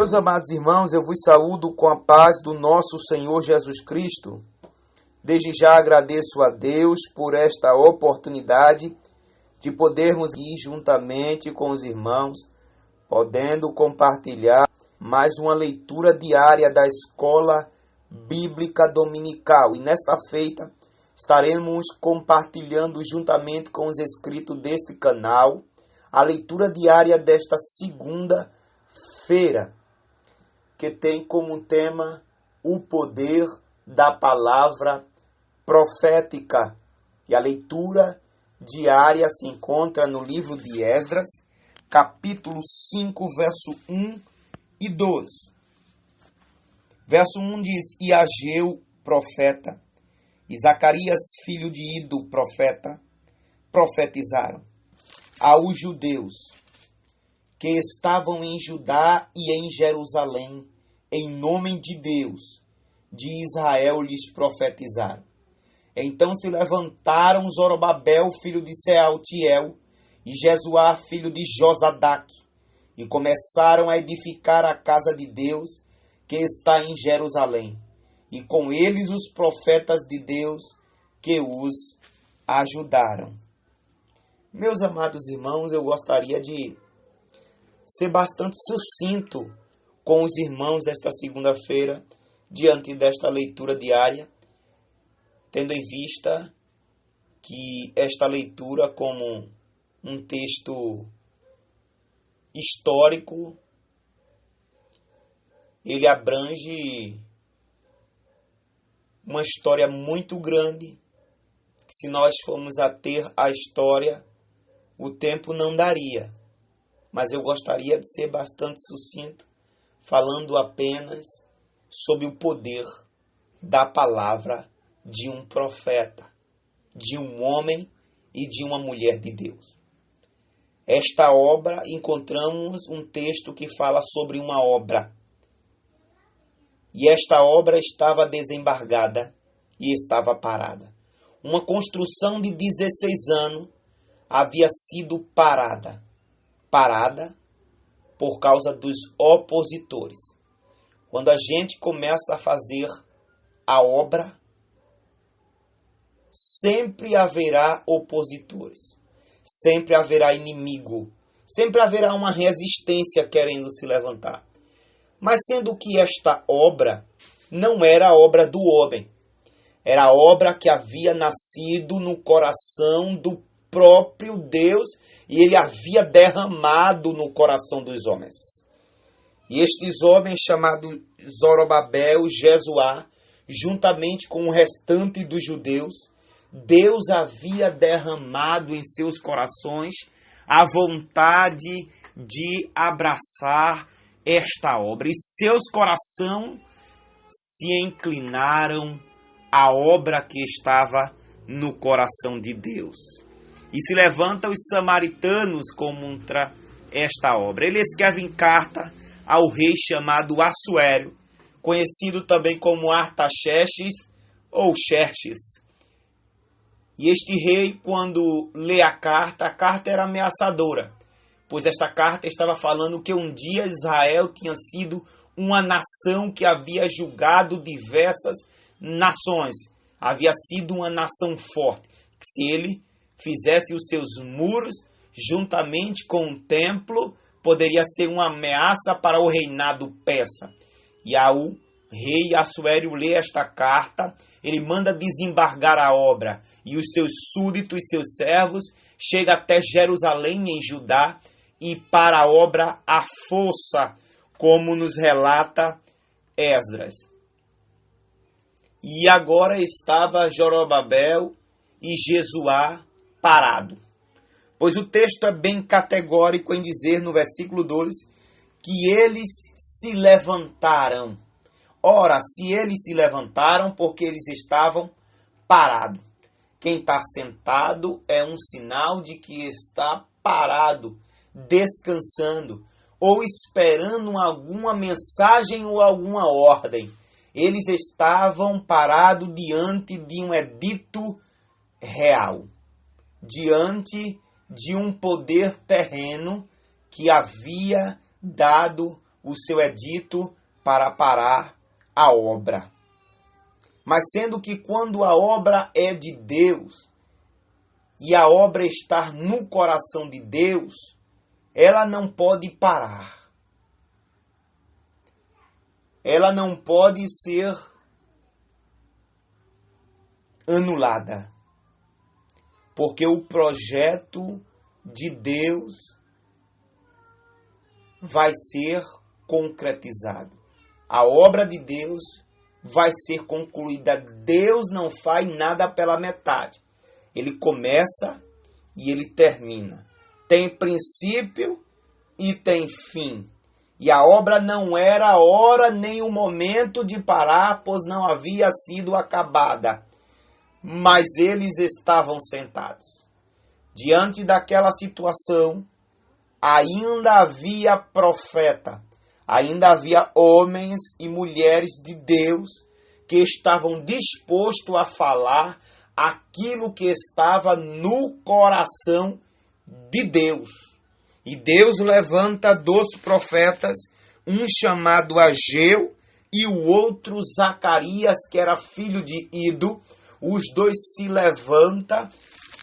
Meus amados irmãos, eu vos saúdo com a paz do nosso Senhor Jesus Cristo. Desde já agradeço a Deus por esta oportunidade de podermos ir juntamente com os irmãos, podendo compartilhar mais uma leitura diária da Escola Bíblica Dominical. E nesta feita estaremos compartilhando juntamente com os inscritos deste canal a leitura diária desta segunda-feira, que tem como tema o poder da palavra profética. E a leitura diária se encontra no livro de Esdras, capítulo 5, verso 1 e 2. Verso 1 diz: E Ageu, profeta, e Zacarias, filho de Ido, profeta, profetizaram aos judeus que estavam em Judá e em Jerusalém, em nome de Deus, de Israel lhes profetizaram. Então se levantaram Zorobabel, filho de Sealtiel, e Jesuá, filho de Josadaque, e começaram a edificar a casa de Deus, que está em Jerusalém, e com eles os profetas de Deus, que os ajudaram. Meus amados irmãos, eu gostaria de ser bastante sucinto com os irmãos esta segunda-feira, diante desta leitura diária, tendo em vista que esta leitura, como um texto histórico, ele abrange uma história muito grande, que se nós formos a ter a história, o tempo não daria. Mas eu gostaria de ser bastante sucinto, falando apenas sobre o poder da palavra de um profeta, de um homem e de uma mulher de Deus. Esta obra, encontramos um texto que fala sobre uma obra. E esta obra estava desembargada e estava parada. Uma construção de 16 anos havia sido parada por causa dos opositores. Quando a gente começa a fazer a obra, sempre haverá opositores, sempre haverá inimigo, sempre haverá uma resistência querendo se levantar. Mas sendo que esta obra não era a obra do homem, era a obra que havia nascido no coração do próprio Deus, e ele havia derramado no coração dos homens. E estes homens, chamados Zorobabel, Jesuá, juntamente com o restante dos judeus, Deus havia derramado em seus corações a vontade de abraçar esta obra. E seus corações se inclinaram à obra que estava no coração de Deus. E se levantam os samaritanos contra esta obra. Eles escrevem carta ao rei chamado Assuero, conhecido também como Artaxerxes ou Xerxes. E este rei, quando lê a carta era ameaçadora, pois esta carta estava falando que um dia Israel tinha sido uma nação que havia julgado diversas nações. Havia sido uma nação forte, que se ele fizesse os seus muros juntamente com o templo, poderia ser uma ameaça para o reinado persa. E ao rei Assuero lê esta carta, ele manda desembargar a obra, e os seus súditos, seus servos, chegam até Jerusalém, em Judá, e para a obra à força, como nos relata Esdras. E agora estava Zorobabel e Jesuá parado. Pois o texto é bem categórico em dizer no versículo 2 que eles se levantaram. Ora, se eles se levantaram, porque eles estavam parados. Quem está sentado é um sinal de que está parado, descansando, ou esperando alguma mensagem ou alguma ordem. Eles estavam parados diante de um edito real, diante de um poder terreno que havia dado o seu edito para parar a obra. Mas sendo que quando a obra é de Deus e a obra está no coração de Deus, ela não pode parar. Ela não pode ser anulada. Porque o projeto de Deus vai ser concretizado. A obra de Deus vai ser concluída. Deus não faz nada pela metade. Ele começa e ele termina. Tem princípio e tem fim. E a obra não era a hora nem o momento de parar, pois não havia sido acabada. Mas eles estavam sentados. Diante daquela situação, ainda havia profeta, ainda havia homens e mulheres de Deus que estavam dispostos a falar aquilo que estava no coração de Deus. E Deus levanta 2 profetas, um chamado Ageu e o outro Zacarias, que era filho de Ido. Os 2 se levantam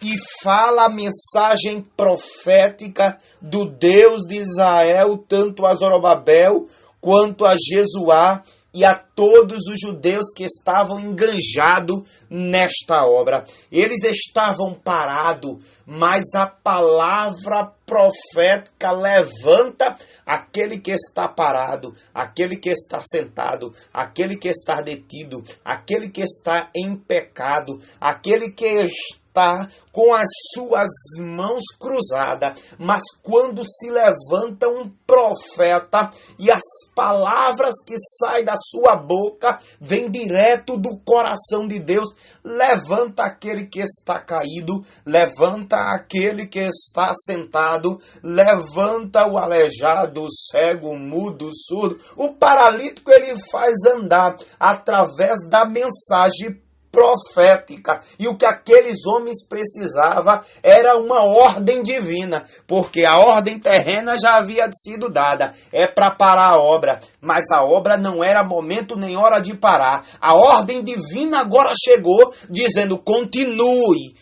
e fala a mensagem profética do Deus de Israel, tanto a Zorobabel quanto a Jesuá e a todos os judeus que estavam enganjados nesta obra. Eles estavam parados, mas a palavra profética levanta aquele que está parado, aquele que está sentado, aquele que está detido, aquele que está em pecado, aquele que está com as suas mãos cruzadas. Mas quando se levanta um profeta e as palavras que saem da sua boca vêm direto do coração de Deus, levanta aquele que está caído, levanta aquele que está sentado, levanta o aleijado, o cego, o mudo, o surdo, o paralítico. Ele faz andar através da mensagem profética. E o que aqueles homens precisavam era uma ordem divina, porque a ordem terrena já havia sido dada, é para parar a obra, mas a obra não era momento nem hora de parar. A ordem divina agora chegou, dizendo: continue,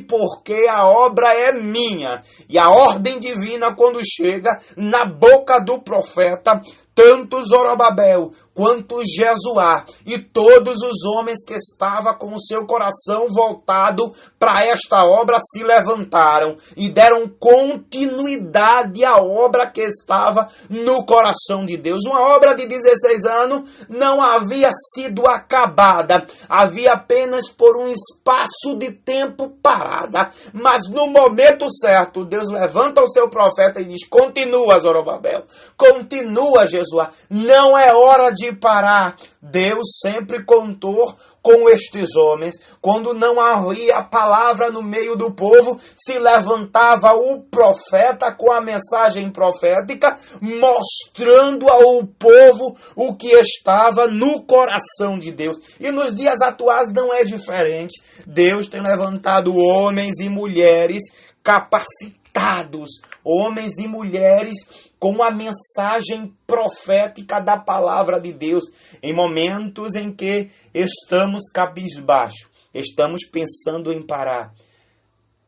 porque a obra é minha. E a ordem divina, quando chega na boca do profeta, tanto Zorobabel quanto Jesuá e todos os homens que estavam com o seu coração voltado para esta obra se levantaram e deram continuidade à obra que estava no coração de Deus. Uma obra de 16 anos não havia sido acabada, havia apenas por um espaço de tempo parada, mas no momento certo Deus levanta o seu profeta e diz: continua, Zorobabel, continua, Jesuá, não é hora de parar. Deus sempre contou com estes homens. Quando não havia palavra no meio do povo, se levantava o profeta com a mensagem profética, mostrando ao povo o que estava no coração de Deus. E nos dias atuais não é diferente. Deus tem levantado homens e mulheres capacitados, homens e mulheres com a mensagem profética da palavra de Deus, em momentos em que estamos cabisbaixo, estamos pensando em parar,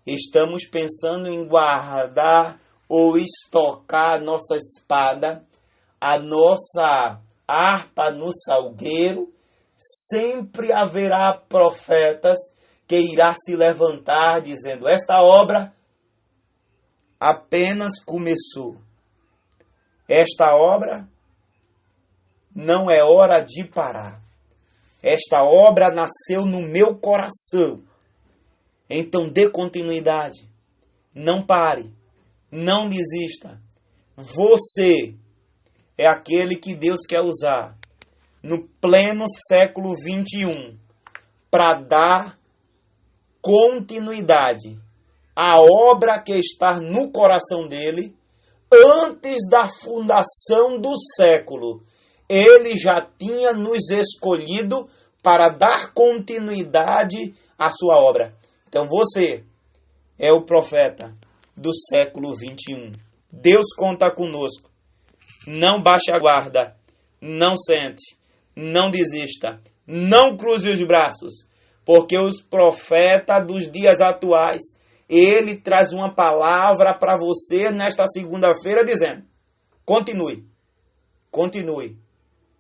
estamos pensando em guardar ou estocar a nossa espada, a nossa harpa no salgueiro. Sempre haverá profetas que irá se levantar dizendo: esta obra apenas começou. Esta obra não é hora de parar. Esta obra nasceu no meu coração. Então dê continuidade. Não pare. Não desista. Você é aquele que Deus quer usar no pleno século 21 para dar continuidade à obra que está no coração dele. Antes da fundação do século, ele já tinha nos escolhido para dar continuidade à sua obra. Então você é o profeta do século 21. Deus conta conosco Não baixe a guarda, não sente, não desista, não cruze os braços, porque os profetas dos dias atuais, ele traz uma palavra para você nesta segunda-feira dizendo: continue, continue,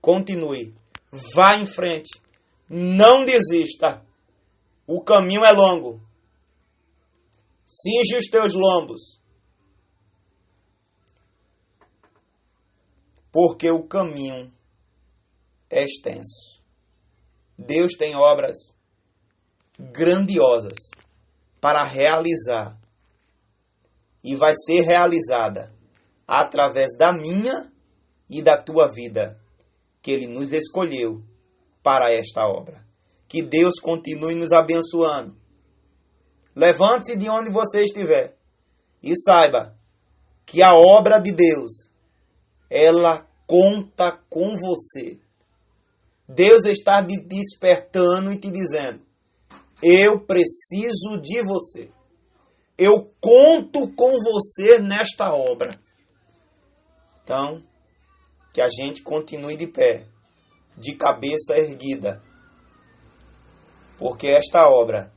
continue, vá em frente, não desista, o caminho é longo, cinge os teus lombos, porque o caminho é extenso. Deus tem obras grandiosas para realizar e vai ser realizada através da minha e da tua vida, que Ele nos escolheu para esta obra. Que Deus continue nos abençoando. Levante-se de onde você estiver e saiba que a obra de Deus, ela conta com você. Deus está te despertando e te dizendo: eu preciso de você. Eu conto com você nesta obra. Então, que a gente continue de pé, de cabeça erguida, porque esta obra,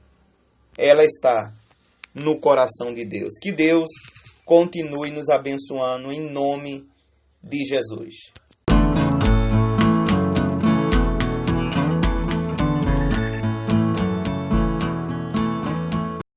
ela está no coração de Deus. Que Deus continue nos abençoando em nome de Jesus.